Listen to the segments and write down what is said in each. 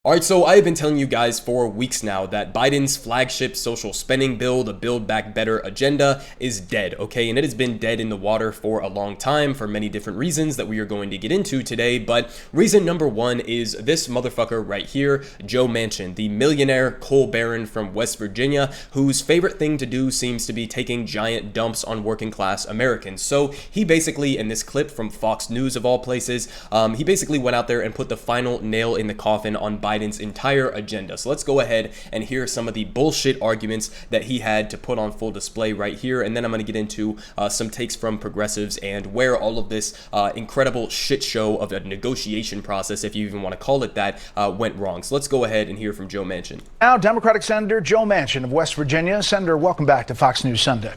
Alright, so I've been telling you guys for weeks now that Biden's flagship social spending bill, the Build Back Better agenda, is dead, okay? And it has been dead in the water for a long time for many different reasons that we are going to get into today. But reason number one is this motherfucker right here, Joe Manchin, the millionaire coal baron from West Virginia, whose favorite thing to do seems to be taking giant dumps on working class Americans. So he basically, in this clip from Fox News of all places, he basically went out there and put the final nail in the coffin on Biden's entire agenda. So let's go ahead and hear some of the bullshit arguments that he had to put on full display right here, and then I'm going to get into some takes from progressives and where all of this incredible shit show of a negotiation process, if you even want to call it that, went wrong. So let's go ahead and hear from Joe Manchin. Now, Democratic Senator Joe Manchin of West Virginia. Senator, welcome back to Fox News Sunday.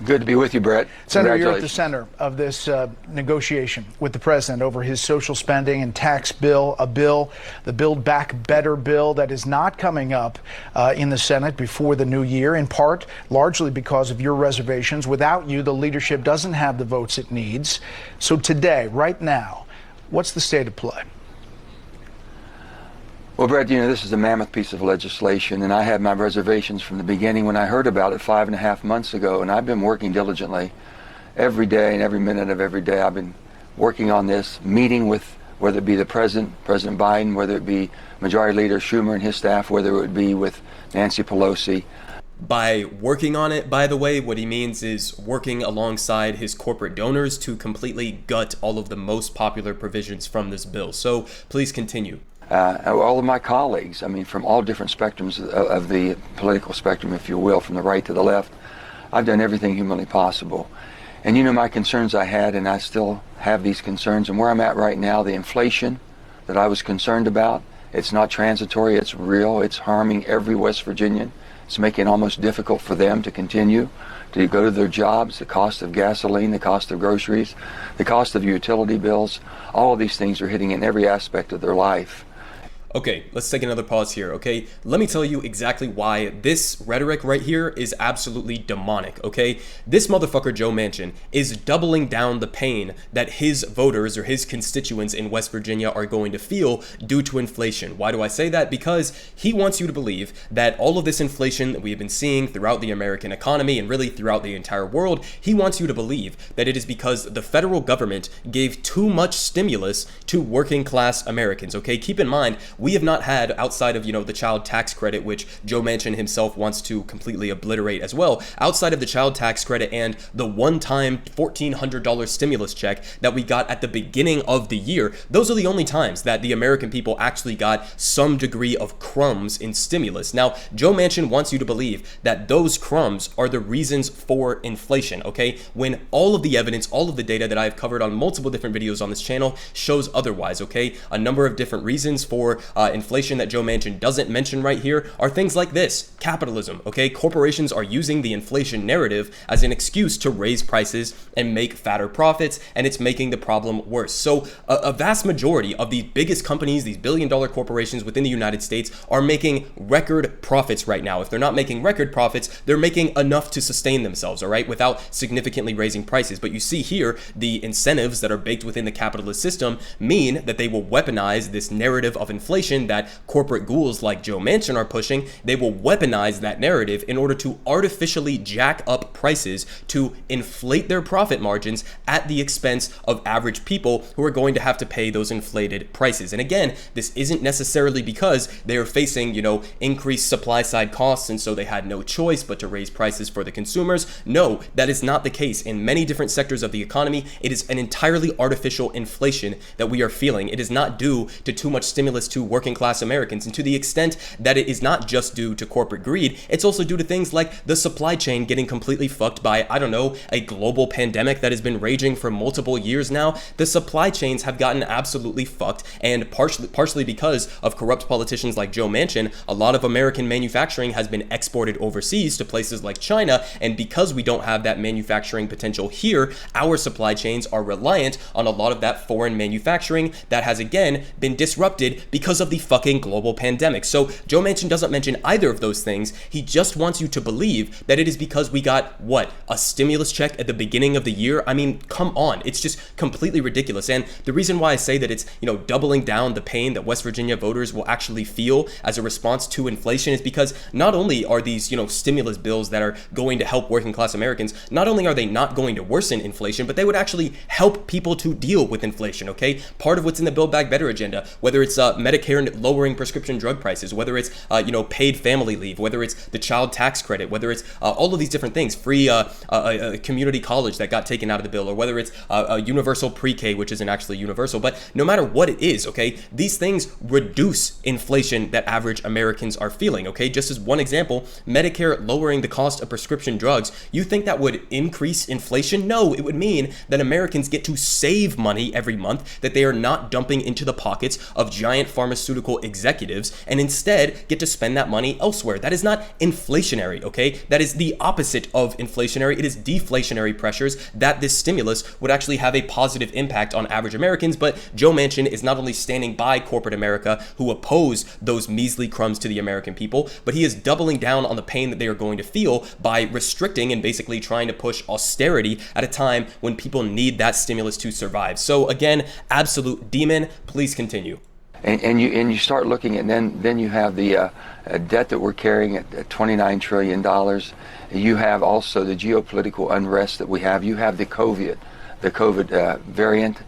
Good to be with you, Brett. Senator, you're at the center of this negotiation with the president over his social spending and tax bill, the Build Back Better bill that is not coming up in the Senate before the new year, in part largely because of your reservations. Without you, the leadership doesn't have the votes it needs. So today, right now, what's the state of play? Well, Brett, this is a mammoth piece of legislation, and I had my reservations from the beginning when I heard about it 5.5 months ago, and I've been working diligently every day and every minute of every day. I've been working on this, meeting with, whether it be the President Biden, whether it be Majority Leader Schumer and his staff, whether it would be with Nancy Pelosi. By working on it, by the way, what he means is working alongside his corporate donors to completely gut all of the most popular provisions from this bill. So please continue. All of my colleagues, from all different spectrums of the political spectrum, if you will, from the right to the left, I've done everything humanly possible. And my concerns I had, and I still have these concerns, and where I'm at right now, the inflation that I was concerned about, it's not transitory, it's real, it's harming every West Virginian. It's making it almost difficult for them to continue to go to their jobs, the cost of gasoline, the cost of groceries, the cost of utility bills. All of these things are hitting in every aspect of their life. Okay, let's take another pause here, okay? Let me tell you exactly why this rhetoric right here is absolutely demonic, okay? This motherfucker, Joe Manchin, is doubling down the pain that his voters or his constituents in West Virginia are going to feel due to inflation. Why do I say that? Because he wants you to believe that all of this inflation that we have been seeing throughout the American economy and really throughout the entire world, he wants you to believe that it is because the federal government gave too much stimulus to working class Americans, okay? Keep in mind, we have not had, outside of, the child tax credit, which Joe Manchin himself wants to completely obliterate as well, outside of the child tax credit and the one-time $1,400 stimulus check that we got at the beginning of the year, those are the only times that the American people actually got some degree of crumbs in stimulus. Now, Joe Manchin wants you to believe that those crumbs are the reasons for inflation, okay? When all of the evidence, all of the data that I've covered on multiple different videos on this channel shows otherwise, okay? A number of different reasons for inflation that Joe Manchin doesn't mention right here are things like this: capitalism, okay? Corporations are using the inflation narrative as an excuse to raise prices and make fatter profits, and it's making the problem worse. So a vast majority of these biggest companies, these billion-dollar corporations within the United States, are making record profits right now. If they're not making record profits, they're making enough to sustain themselves, all right, without significantly raising prices. But you see here, the incentives that are baked within the capitalist system mean that they will weaponize this narrative of inflation that corporate ghouls like Joe Manchin are pushing. They will weaponize that narrative in order to artificially jack up prices to inflate their profit margins at the expense of average people who are going to have to pay those inflated prices. And again, this isn't necessarily because they are facing, increased supply side costs and so they had no choice but to raise prices for the consumers. No, that is not the case. In many different sectors of the economy, it is an entirely artificial inflation that we are feeling. It is not due to too much stimulus to working class Americans. And to the extent that it is not just due to corporate greed, it's also due to things like the supply chain getting completely fucked by, a global pandemic that has been raging for multiple years now. The supply chains have gotten absolutely fucked, and partially because of corrupt politicians like Joe Manchin, a lot of American manufacturing has been exported overseas to places like China, and because we don't have that manufacturing potential here, our supply chains are reliant on a lot of that foreign manufacturing that has again been disrupted because because of the fucking global pandemic. So Joe Manchin doesn't mention either of those things. He just wants you to believe that it is because we got, what, a stimulus check at the beginning of the year? I mean, come on. It's just completely ridiculous. And the reason why I say that it's, doubling down the pain that West Virginia voters will actually feel as a response to inflation is because not only are these, stimulus bills that are going to help working class Americans, not only are they not going to worsen inflation, but they would actually help people to deal with inflation, okay? Part of what's in the Build Back Better agenda, whether it's Medicare lowering prescription drug prices, whether it's, paid family leave, whether it's the child tax credit, whether it's all of these different things, free community college that got taken out of the bill, or whether it's a universal pre-K, which isn't actually universal, but no matter what it is, okay, these things reduce inflation that average Americans are feeling, okay? Just as one example, Medicare lowering the cost of prescription drugs, you think that would increase inflation? No, it would mean that Americans get to save money every month that they are not dumping into the pockets of giant pharmaceutical executives and instead get to spend that money elsewhere. That is not inflationary, okay? That is the opposite of inflationary. It is deflationary pressures that this stimulus would actually have a positive impact on average Americans. But Joe Manchin is not only standing by corporate America, who oppose those measly crumbs to the American people, but he is doubling down on the pain that they are going to feel by restricting and basically trying to push austerity at a time when people need that stimulus to survive. So again, absolute demon. Please continue. And you start looking at then you have the debt that we're carrying at $29 trillion. You have also the geopolitical unrest that we have. You have the COVID variant.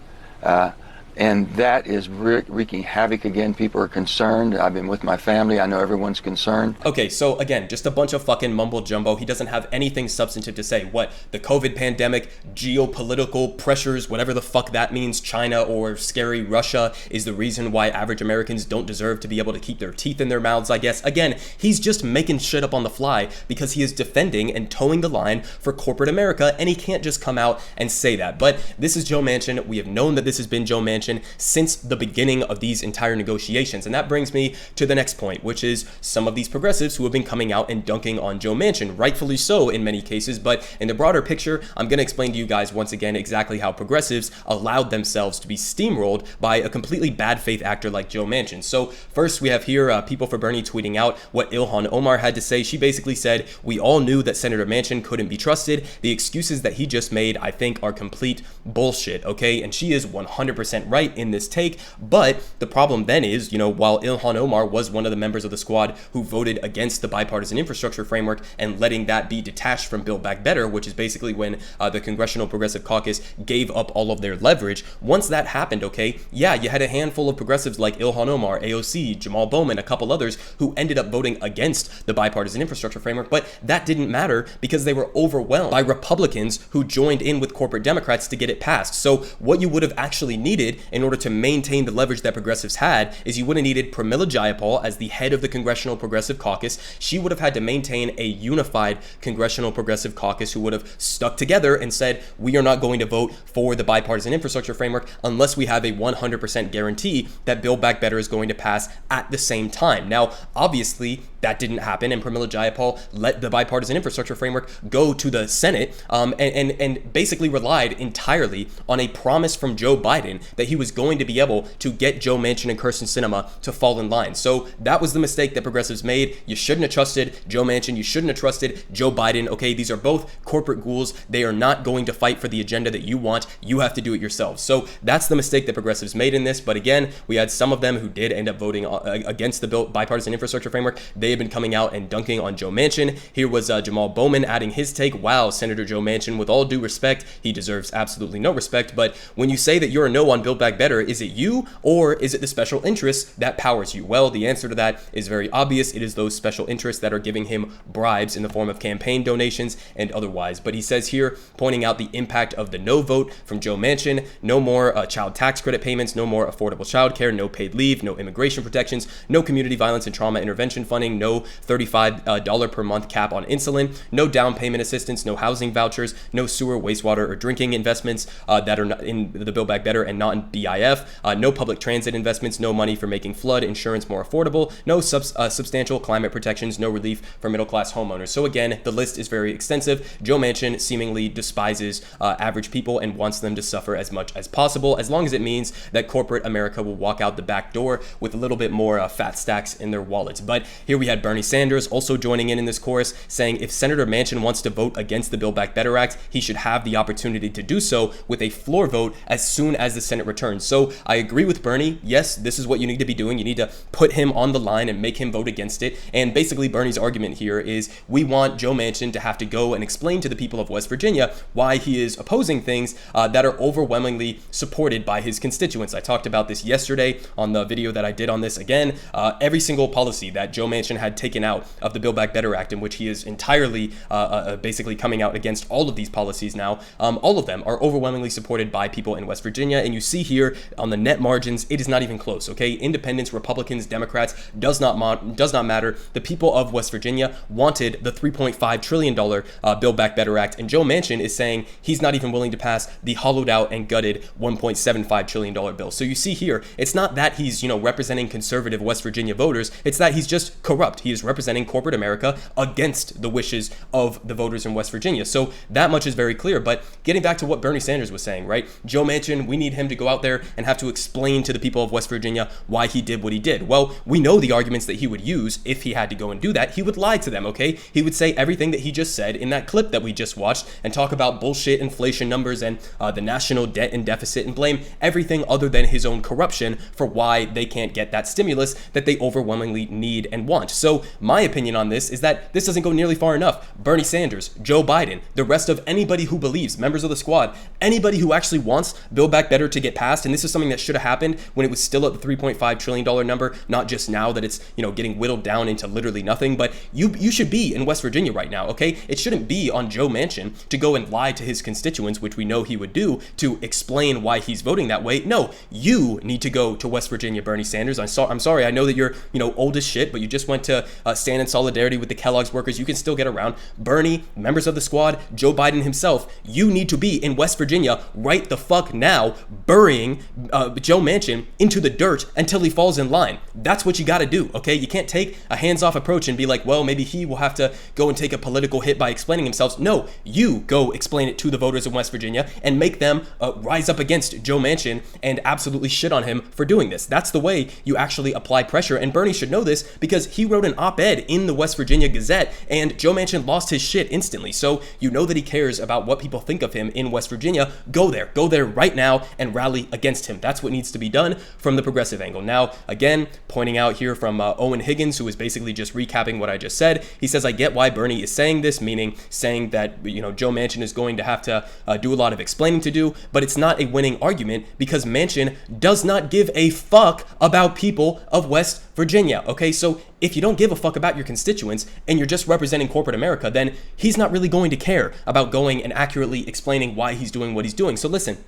And that is wreaking havoc again. People are concerned. I've been with my family. I know everyone's concerned. Okay, so again, just a bunch of fucking mumbo jumbo. He doesn't have anything substantive to say. What? The COVID pandemic, geopolitical pressures, whatever the fuck that means, China or scary Russia is the reason why average Americans don't deserve to be able to keep their teeth in their mouths, I guess. Again, he's just making shit up on the fly because he is defending and towing the line for corporate America, and he can't just come out and say that. But this is Joe Manchin. We have known that this has been Joe Manchin since the beginning of these entire negotiations. And that brings me to the next point, which is some of these progressives who have been coming out and dunking on Joe Manchin, rightfully so in many cases. But in the broader picture, I'm going to explain to you guys once again exactly how progressives allowed themselves to be steamrolled by a completely bad faith actor like Joe Manchin. So first we have here People for Bernie tweeting out what Ilhan Omar had to say. She basically said, "We all knew that Senator Manchin couldn't be trusted. The excuses that he just made, I think, are complete bullshit," okay? And she is 100% right in this take. But the problem then is, while Ilhan Omar was one of the members of the squad who voted against the bipartisan infrastructure framework and letting that be detached from Build Back Better, which is basically when the Congressional Progressive Caucus gave up all of their leverage, once that happened, okay, yeah, you had a handful of progressives like Ilhan Omar, AOC, Jamal Bowman, a couple others who ended up voting against the bipartisan infrastructure framework, but that didn't matter because they were overwhelmed by Republicans who joined in with corporate Democrats to get it passed. So what you would have actually needed in order to maintain the leverage that progressives had is you would have needed Pramila Jayapal as the head of the Congressional Progressive Caucus. She would have had to maintain a unified Congressional Progressive Caucus who would have stuck together and said, we are not going to vote for the bipartisan infrastructure framework unless we have a 100% guarantee that Build Back Better is going to pass at the same time. Now, obviously, that didn't happen, and Pramila Jayapal let the bipartisan infrastructure framework go to the Senate and basically relied entirely on a promise from Joe Biden that he was going to be able to get Joe Manchin and Kirsten Sinema to fall in line. So that was the mistake that progressives made. You shouldn't have trusted Joe Manchin. You shouldn't have trusted Joe Biden. Okay, these are both corporate ghouls. They are not going to fight for the agenda that you want. You have to do it yourselves. So that's the mistake that progressives made in this. But again, we had some of them who did end up voting against the bipartisan infrastructure framework. They have been coming out and dunking on Joe Manchin. Here was Jamal Bowman adding his take. Wow, Senator Joe Manchin, with all due respect, he deserves absolutely no respect. But when you say that you're a no on Build Back Better, is it you or is it the special interests that powers you? Well, the answer to that is very obvious. It is those special interests that are giving him bribes in the form of campaign donations and otherwise. But he says here, pointing out the impact of the no vote from Joe Manchin: no more child tax credit payments, no more affordable childcare, no paid leave, no immigration protections, no community violence and trauma intervention funding, no $35 per month cap on insulin, no down payment assistance, no housing vouchers, no sewer, wastewater, or drinking investments that are not in the Build Back Better and not DIF, no public transit investments, no money for making flood insurance more affordable, no substantial climate protections, no relief for middle-class homeowners. So again, the list is very extensive. Joe Manchin seemingly despises average people and wants them to suffer as much as possible, as long as it means that corporate America will walk out the back door with a little bit more fat stacks in their wallets. But here we had Bernie Sanders also joining in this chorus, saying if Senator Manchin wants to vote against the Build Back Better Act, he should have the opportunity to do so with a floor vote as soon as the Senate returns. So I agree with Bernie. Yes, this is what you need to be doing. You need to put him on the line and make him vote against it. And basically Bernie's argument here is we want Joe Manchin to have to go and explain to the people of West Virginia why he is opposing things that are overwhelmingly supported by his constituents. I talked about this yesterday on the video that I did on this. Again, every single policy that Joe Manchin had taken out of the Build Back Better Act, in which he is entirely basically coming out against all of these policies now, all of them are overwhelmingly supported by people in West Virginia. And you see here on the net margins, it is not even close, okay? Independents, Republicans, Democrats, does not matter. The people of West Virginia wanted the $3.5 trillion Build Back Better Act, and Joe Manchin is saying he's not even willing to pass the hollowed out and gutted $1.75 trillion bill. So you see here, it's not that he's, representing conservative West Virginia voters, it's that he's just corrupt. He is representing corporate America against the wishes of the voters in West Virginia. So that much is very clear. But getting back to what Bernie Sanders was saying, right? Joe Manchin, we need him to go out there and have to explain to the people of West Virginia why he did what he did. Well, we know the arguments that he would use if he had to go and do that. He would lie to them, okay? He would say everything that he just said in that clip that we just watched and talk about bullshit inflation numbers and the national debt and deficit and blame everything other than his own corruption for why they can't get that stimulus that they overwhelmingly need and want. So my opinion on this is that this doesn't go nearly far enough. Bernie Sanders, Joe Biden, the rest of anybody who believes, members of the squad, anybody who actually wants Build Back Better to get passed, and this is something that should have happened when it was still at the $3.5 trillion number, not just now that it's, getting whittled down into literally nothing, but you should be in West Virginia right now, okay? It shouldn't be on Joe Manchin to go and lie to his constituents, which we know he would do, to explain why he's voting that way. No, you need to go to West Virginia, Bernie Sanders. I'm sorry, I know that you're, old as shit, but you just went to stand in solidarity with the Kellogg's workers. You can still get around. Bernie, members of the squad, Joe Biden himself, you need to be in West Virginia right the fuck now, burying Joe Manchin into the dirt until he falls in line. That's what you got to do, okay? You can't take a hands-off approach and be like, well, maybe he will have to go and take a political hit by explaining himself. No, you go explain it to the voters in West Virginia and make them rise up against Joe Manchin and absolutely shit on him for doing this. That's the way you actually apply pressure, and Bernie should know this because he wrote an op-ed in the West Virginia Gazette, and Joe Manchin lost his shit instantly. So you know that he cares about what people think of him in West Virginia. Go there right now and rally against him. That's what needs to be done from the progressive angle. Now, again, pointing out here from Owen Higgins, who is basically just recapping what I just said. He says, I get why Bernie is saying this, meaning saying that, Joe Manchin is going to have to do a lot of explaining to do, but it's not a winning argument because Manchin does not give a fuck about people of West Virginia, okay? So if you don't give a fuck about your constituents and you're just representing corporate America, then he's not really going to care about going and accurately explaining why he's doing what he's doing. So listen,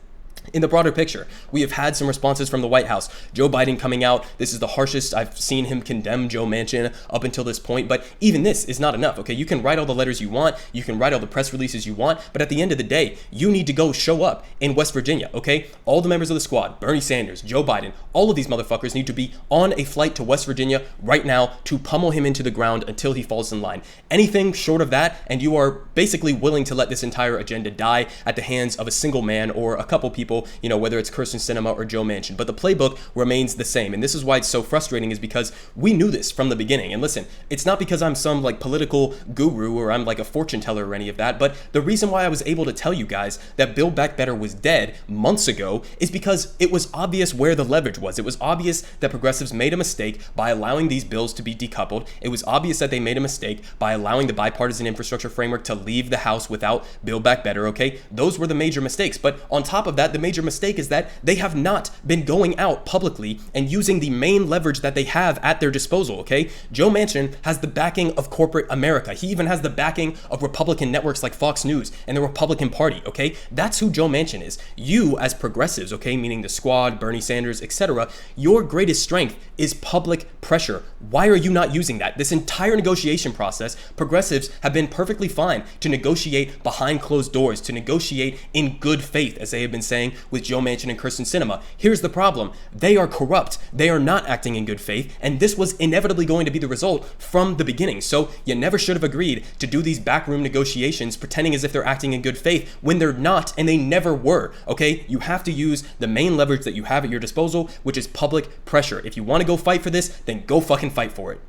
in the broader picture, we have had some responses from the White House. Joe Biden coming out, this is the harshest I've seen him condemn Joe Manchin up until this point, but even this is not enough, okay? You can write all the letters you want, you can write all the press releases you want, but at the end of the day, you need to go show up in West Virginia, okay? All the members of the squad, Bernie Sanders, Joe Biden, all of these motherfuckers need to be on a flight to West Virginia right now to pummel him into the ground until he falls in line. Anything short of that, and you are basically willing to let this entire agenda die at the hands of a single man or a couple people, whether it's Kirsten Sinema or Joe Manchin. But the playbook remains the same. And this is why it's so frustrating, is because we knew this from the beginning. And listen, it's not because I'm some political guru or I'm like a fortune teller or any of that, but the reason why I was able to tell you guys that Build Back Better was dead months ago is because it was obvious where the leverage was. It was obvious that progressives made a mistake by allowing these bills to be decoupled. It was obvious that they made a mistake by allowing the bipartisan infrastructure framework to leave the House without Build Back Better, okay? Those were the major mistakes. But on top of that, the major mistake is that they have not been going out publicly and using the main leverage that they have at their disposal, okay? Joe Manchin has the backing of corporate America. He even has the backing of Republican networks like Fox News and the Republican Party, okay? That's who Joe Manchin is. You as progressives, okay, meaning the squad, Bernie Sanders, etc., your greatest strength is public pressure. Why are you not using that? This entire negotiation process, progressives have been perfectly fine to negotiate behind closed doors, to negotiate in good faith, as they have been saying saying with Joe Manchin and Kirsten Sinema. Here's the problem. They are corrupt. They are not acting in good faith, and this was inevitably going to be the result from the beginning. So you never should have agreed to do these backroom negotiations pretending as if they're acting in good faith when they're not, and they never were, okay? You have to use the main leverage that you have at your disposal, which is public pressure. If you want to go fight for this, then go fucking fight for it.